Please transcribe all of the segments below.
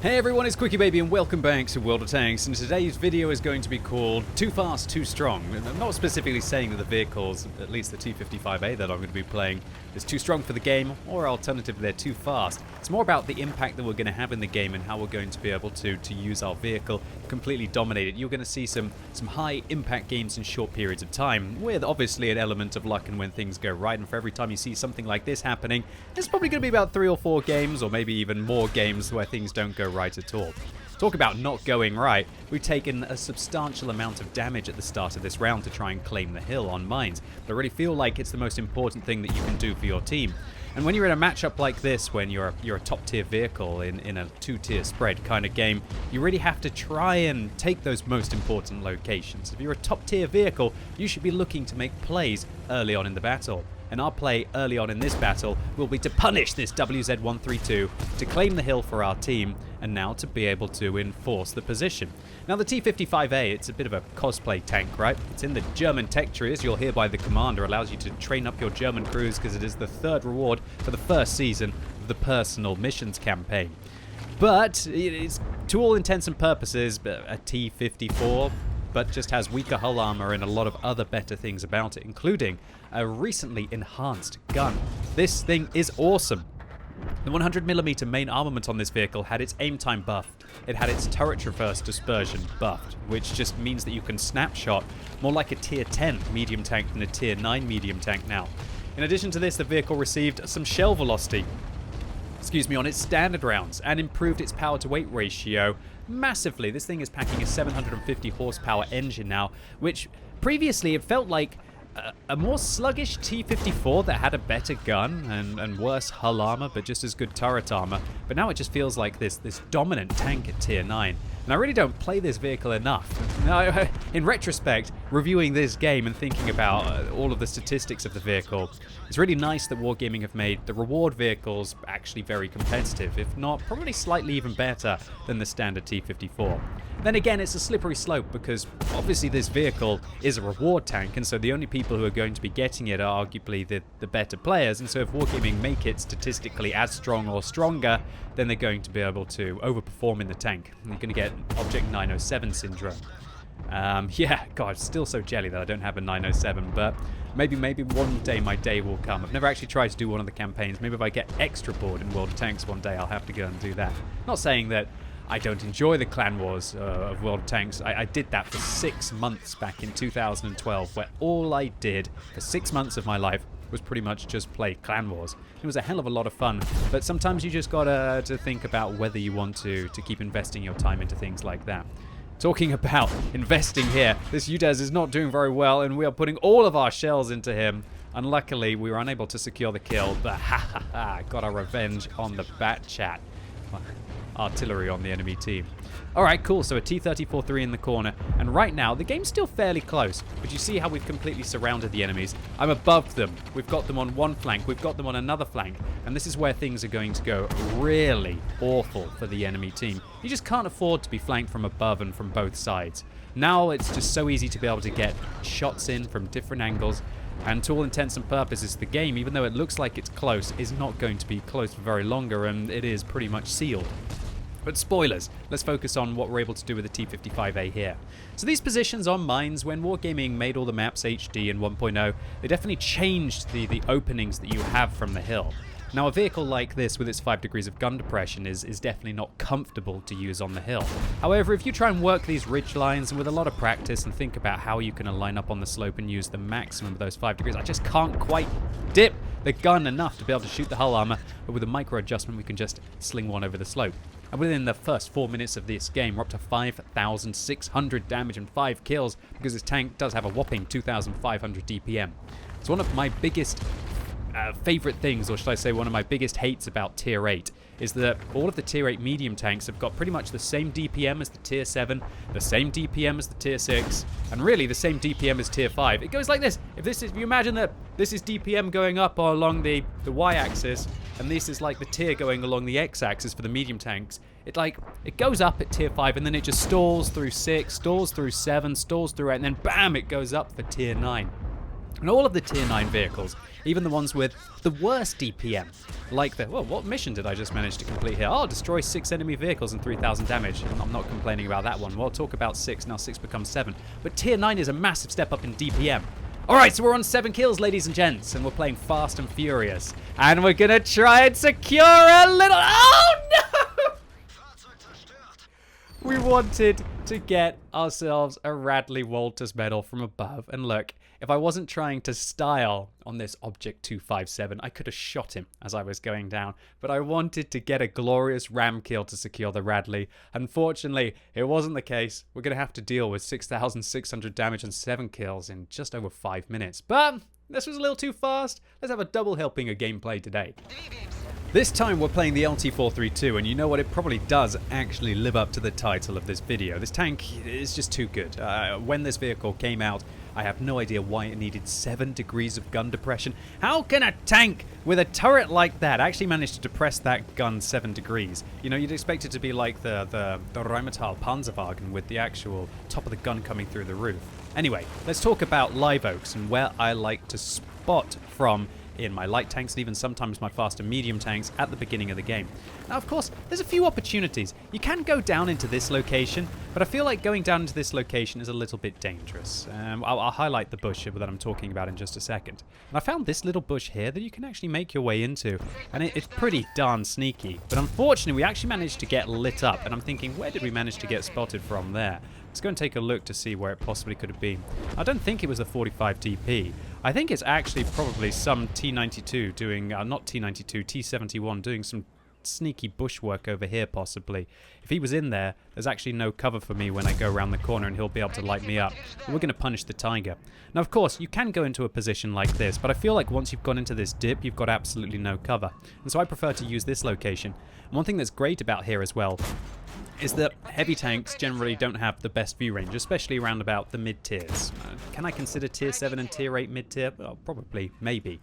Hey everyone, it's QuickyBaby and welcome back to World of Tanks, and today's video is going to be called Too Fast, Too Strong. I'm not specifically saying that the vehicles, at least the T55A that I'm going to be playing, is too strong for the game, or alternatively they're too fast. It's more about the impact that we're going to have in the game and how we're going to be able to use our vehicle, completely dominate it. You're going to see some high impact games in short periods of time, with obviously an element of luck and when things go right, and for every time you see something like this happening, there's probably going to be about 3 or 4 games, or maybe even more games where things don't go right at all. Talk about not going right. We've taken a substantial amount of damage at the start of this round to try and claim the hill on mines, but I really feel like it's the most important thing that you can do for your team. And when you're in a matchup like this, when you're a top tier vehicle in a 2-tier spread kind of game, you really have to try and take those most important locations. If you're a top tier vehicle, you should be looking to make plays early on in the battle. And our play early on in this battle will be to punish this WZ-132, to claim the hill for our team, and now to be able to enforce the position. Now the T55A, it's a bit of a cosplay tank, right? It's in the German tech tree, as you'll hear by the commander, allows you to train up your German crews because it is the 3rd reward for the 1st season of the personal missions campaign. But it is, to all intents and purposes, a T54, but just has weaker hull armor and a lot of other better things about it, including a recently enhanced gun. This thing is awesome. The 100mm main armament on this vehicle had its aim time buffed. It had its turret traverse dispersion buffed, which just means that you can snapshot more like a tier 10 medium tank than a tier 9 medium tank now. In addition to this, the vehicle received some shell velocity on its standard rounds and improved its power to weight ratio massively. This thing is packing a 750 horsepower engine now, which previously it felt like a more sluggish T54 that had a better gun and worse hull armor but just as good turret armor, but now it just feels like this dominant tank at tier 9. And I really don't play this vehicle enough. Now, in retrospect, reviewing this game and thinking about all of the statistics of the vehicle, it's really nice that Wargaming have made the reward vehicles actually very competitive, if not probably slightly even better than the standard T54. Then again, it's a slippery slope because obviously this vehicle is a reward tank, and so the only people who are going to be getting it are arguably the better players, and so if Wargaming make it statistically as strong or stronger, then they're going to be able to overperform in the tank. And you're going to get Object 907 syndrome. Yeah, God, still so jelly that I don't have a 907, but maybe one day my day will come. I've never actually tried to do one of the campaigns. Maybe if I get extra bored in World of Tanks one day, I'll have to go and do that. Not saying that I don't enjoy the clan wars of World of Tanks. I did that for 6 months back in 2012, where all I did for 6 months of my life was pretty much just play clan wars. It was a hell of a lot of fun, but sometimes you just gotta to think about whether you want to keep investing your time into things like that. Talking about investing here, this UDES is not doing very well, and we are putting all of our shells into him. Unluckily, we were unable to secure the kill, but got our revenge on the bat chat. Artillery on the enemy team. Alright, cool, so a T-34-3 in the corner, and right now the game's still fairly close, but you see how we've completely surrounded the enemies. I'm above them, we've got them on one flank, we've got them on another flank, and this is where things are going to go really awful for the enemy team. You just can't afford to be flanked from above and from both sides. Now it's just so easy to be able to get shots in from different angles, and to all intents and purposes, the game, even though it looks like it's close, is not going to be close for very longer, and it is pretty much sealed. But spoilers, let's focus on what we're able to do with the T55A here. So these positions on mines, when Wargaming made all the maps HD in 1.0, they definitely changed the openings that you have from the hill. Now a vehicle like this with its 5 degrees of gun depression is definitely not comfortable to use on the hill. However, if you try and work these ridge lines and with a lot of practice and think about how you can line up on the slope and use the maximum of those 5 degrees, I just can't quite dip the gun enough to be able to shoot the hull armor, but with a micro adjustment we can just sling one over the slope. And within the first 4 minutes of this game, we're up to 5,600 damage and 5 kills because this tank does have a whopping 2,500 DPM. It's one of my biggest favorite things, or should I say one of my biggest hates about Tier 8, is that all of the Tier 8 medium tanks have got pretty much the same DPM as the Tier 7, the same DPM as the Tier 6, and really the same DPM as Tier 5. It goes like this. If you imagine that this is DPM going up along the Y-axis, and this is like the tier going along the X-axis for the medium tanks, it goes up at Tier 5, and then it just stalls through 6, stalls through 7, stalls through 8, and then bam, it goes up for Tier 9. And all of the tier 9 vehicles, even the ones with the worst DPM, like the, well, what mission did I just manage to complete here? Oh, destroy 6 enemy vehicles and 3,000 damage. I'm not complaining about that one. We'll talk about 6, now 6 becomes 7. But tier 9 is a massive step up in DPM. Alright, so we're on 7 kills, ladies and gents, and we're playing Fast and Furious. And we're gonna try and secure a little... Oh, no! We wanted to get ourselves a Radley Walters medal from above. And look, if I wasn't trying to style on this Object 257, I could have shot him as I was going down. But I wanted to get a glorious ram kill to secure the Radley. Unfortunately, it wasn't the case. We're going to have to deal with 6,600 damage and 7 kills in just over 5 minutes. But this was a little too fast. Let's have a double helping of gameplay today. This time we're playing the LT432, and you know what, it probably does actually live up to the title of this video. This tank is just too good. When this vehicle came out, I have no idea why it needed 7 degrees of gun depression. How can a tank with a turret like that actually manage to depress that gun 7 degrees? You know, you'd expect it to be like the Rheinmetall Panzerwagen with the actual top of the gun coming through the roof. Anyway, let's talk about live oaks and where I like to spot from in my light tanks and even sometimes my fast and medium tanks at the beginning of the game. Now, of course, there's a few opportunities. You can go down into this location, but I feel like going down into this location is a little bit dangerous. I'll highlight the bush that I'm talking about in just a second. And I found this little bush here that you can actually make your way into, and it's pretty darn sneaky. But unfortunately, we actually managed to get lit up, and I'm thinking, where did we manage to get spotted from there? Let's go and take a look to see where it possibly could have been. I don't think it was the 45 DP. I think it's actually probably some T92 doing, not T92, T71 doing some sneaky bushwork over here possibly. If he was in there, there's actually no cover for me when I go around the corner and he'll be able to light me up. But we're going to punish the tiger. Now, of course, you can go into a position like this, but I feel like once you've gone into this dip, you've got absolutely no cover. And so I prefer to use this location. And one thing that's great about here as well is that heavy tanks generally don't have the best view range, especially around about the mid-tiers. Can I consider tier 7 and tier 8 mid-tier? Well, probably, maybe.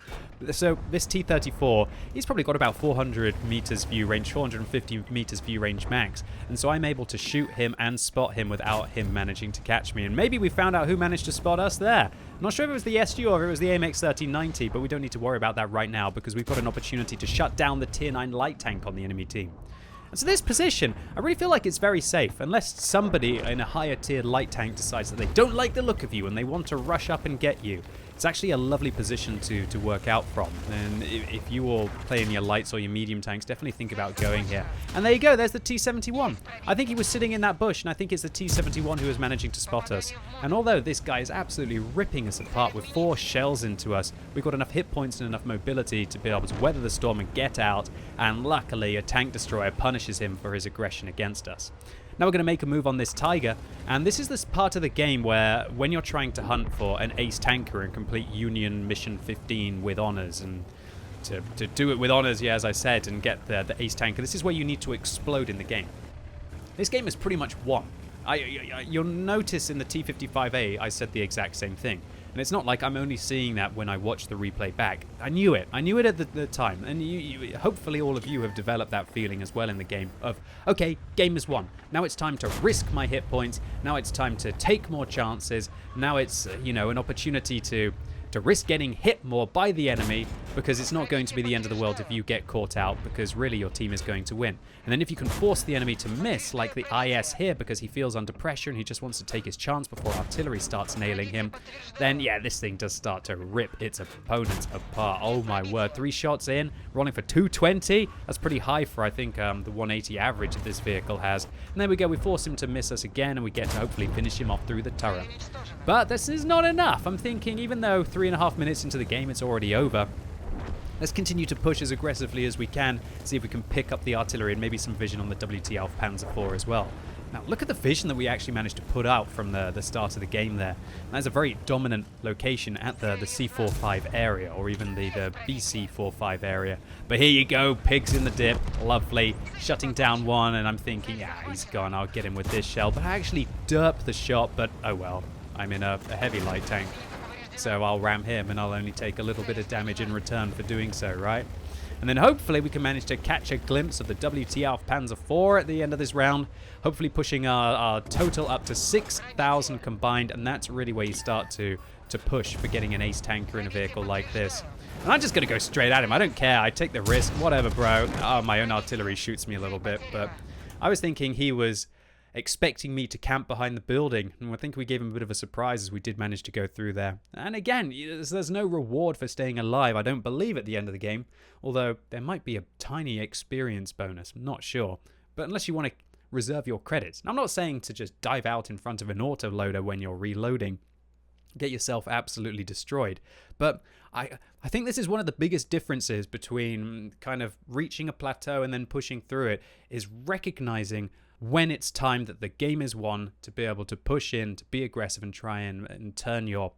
So this T-34, he's probably got about 400 meters view range, 450 meters view range max, and so I'm able to shoot him and spot him without him managing to catch me. And maybe we found out who managed to spot us there. I'm not sure if it was the SG or if it was the AMX 1390, but we don't need to worry about that right now because we've got an opportunity to shut down the tier 9 light tank on the enemy team. And so this position, I really feel like it's very safe, unless somebody in a higher tiered light tank decides that they don't like the look of you and they want to rush up and get you. It's actually a lovely position to work out from. And if you all play in your lights or your medium tanks, definitely think about going here. And there you go, there's the T-71. I think he was sitting in that bush, and I think it's the T-71 who is managing to spot us. And although this guy is absolutely ripping us apart with 4 shells into us, we've got enough hit points and enough mobility to be able to weather the storm and get out. And luckily, a tank destroyer punishes him for his aggression against us. Now we're going to make a move on this tiger, and this is this part of the game where when you're trying to hunt for an ace tanker and complete Union Mission 15 with honors, and to do it with honors, yeah, as I said, and get the ace tanker, this is where you need to explode in the game. This game is pretty much won. You'll notice in the T55A I said the exact same thing. And it's not like I'm only seeing that when I watch the replay back. I knew it. I knew it at the time. And hopefully all of you have developed that feeling as well in the game of, okay, game is won. Now it's time to risk my hit points. Now it's time to take more chances. Now it's, an opportunity to risk getting hit more by the enemy, because it's not going to be the end of the world if you get caught out, because really your team is going to win. And then if you can force the enemy to miss, like the IS here, because he feels under pressure and he just wants to take his chance before artillery starts nailing him, then yeah, this thing does start to rip its opponents apart. Oh my word, 3 shots in, rolling for 220. That's pretty high for, I think, the 180 average that this vehicle has. And there we go, we force him to miss us again, and we get to hopefully finish him off through the turret. But this is not enough. I'm thinking, even though 3.5 minutes into the game it's already over, let's continue to push as aggressively as we can, see if we can pick up the artillery and maybe some vision on the WT Alpha Panzer IV as well. Now look at the vision that we actually managed to put out from the start of the game there. And that's a very dominant location at the C45 area, or even the BC45 area. But here you go, pigs in the dip, lovely, shutting down one, and I'm thinking, yeah, he's gone, I'll get him with this shell. But I actually derped the shot, but oh well, I'm in a heavy light tank. So I'll ram him and I'll only take a little bit of damage in return for doing so, right? And then hopefully we can manage to catch a glimpse of the WT Alpha Panzer IV at the end of this round, hopefully pushing our total up to 6,000 combined, and that's really where you start to to push for getting an ace tanker in a vehicle like this. And I'm just going to go straight at him. I don't care. I take the risk. Whatever, bro. Oh, my own artillery shoots me a little bit. But I was thinking he was expecting me to camp behind the building. And I think we gave him a bit of a surprise as we did manage to go through there. And again, there's no reward for staying alive, I don't believe, at the end of the game. Although there might be a tiny experience bonus. I'm not sure. But unless you want to reserve your credits. And I'm not saying to just dive out in front of an autoloader when you're reloading. Get yourself absolutely destroyed. But I think this is one of the biggest differences between kind of reaching a plateau and then pushing through it, is recognizing when it's time that the game is won to be able to push in, to be aggressive and try and turn your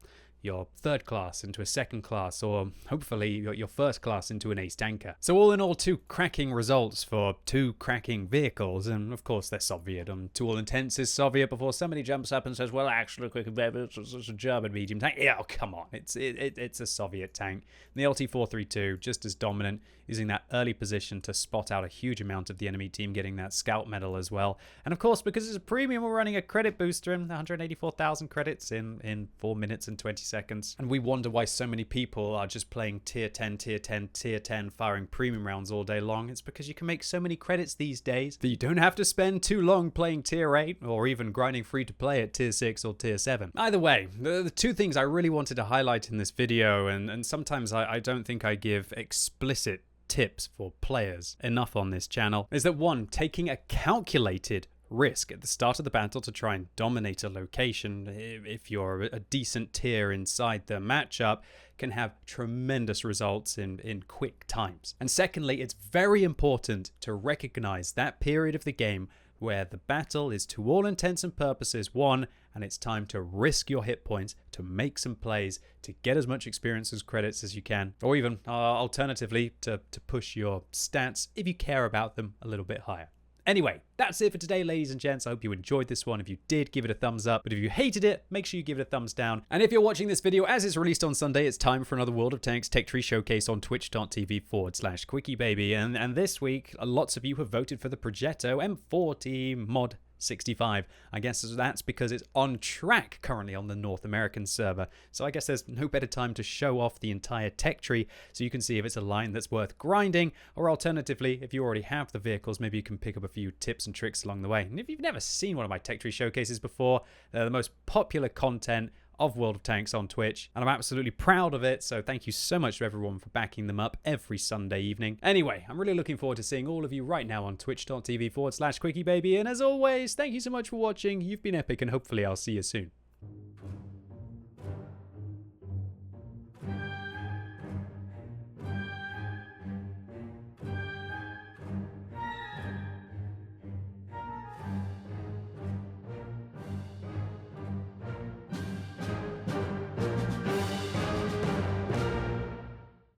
third class into a second class, or hopefully your first class into an ace tanker. So all in all, 2 cracking results for 2 cracking vehicles, and of course they're Soviet. To all intents is Soviet before somebody jumps up and says, well, actually, QuickyBaby, it's a German medium tank. Yeah, oh, come on, it's a Soviet tank. And the LT-432, just as dominant, using that early position to spot out a huge amount of the enemy team, getting that scout medal as well. And of course, because it's a premium, we're running a credit booster and 184,000 credits in 4 minutes and 20 seconds. And we wonder why so many people are just playing tier 10, tier 10, tier 10, firing premium rounds all day long. It's because you can make so many credits these days that you don't have to spend too long playing tier 8 or even grinding free to play at tier 6 or tier 7. Either way, the 2 things I really wanted to highlight in this video, and sometimes I don't think I give explicit tips for players enough on this channel, is that 1, taking a calculated risk at the start of the battle to try and dominate a location, if you're a decent tier inside the matchup, can have tremendous results in quick times. And secondly, it's very important to recognize that period of the game where the battle is to all intents and purposes won, and it's time to risk your hit points, to make some plays, to get as much experience as credits as you can, or even alternatively to push your stats, if you care about them, a little bit higher. Anyway, that's it for today, ladies and gents. I hope you enjoyed this one. If you did, give it a thumbs up. But if you hated it, make sure you give it a thumbs down. And if you're watching this video as it's released on Sunday, it's time for another World of Tanks Tech Tree Showcase on twitch.tv/QuickyBaby. And this week, lots of you have voted for the Progetto M40 mod 65. I guess that's because it's on track currently on the North American server. So I guess there's no better time to show off the entire tech tree so you can see if it's a line that's worth grinding, or alternatively, if you already have the vehicles, maybe you can pick up a few tips and tricks along the way. And if you've never seen one of my tech tree showcases before, they're the most popular content of World of Tanks on Twitch, and I'm absolutely proud of it, so thank you so much to everyone for backing them up every Sunday evening. Anyway, I'm really looking forward to seeing all of you right now on twitch.tv/QuickyBaby, and as always, thank you so much for watching. You've been epic, and hopefully I'll see you soon.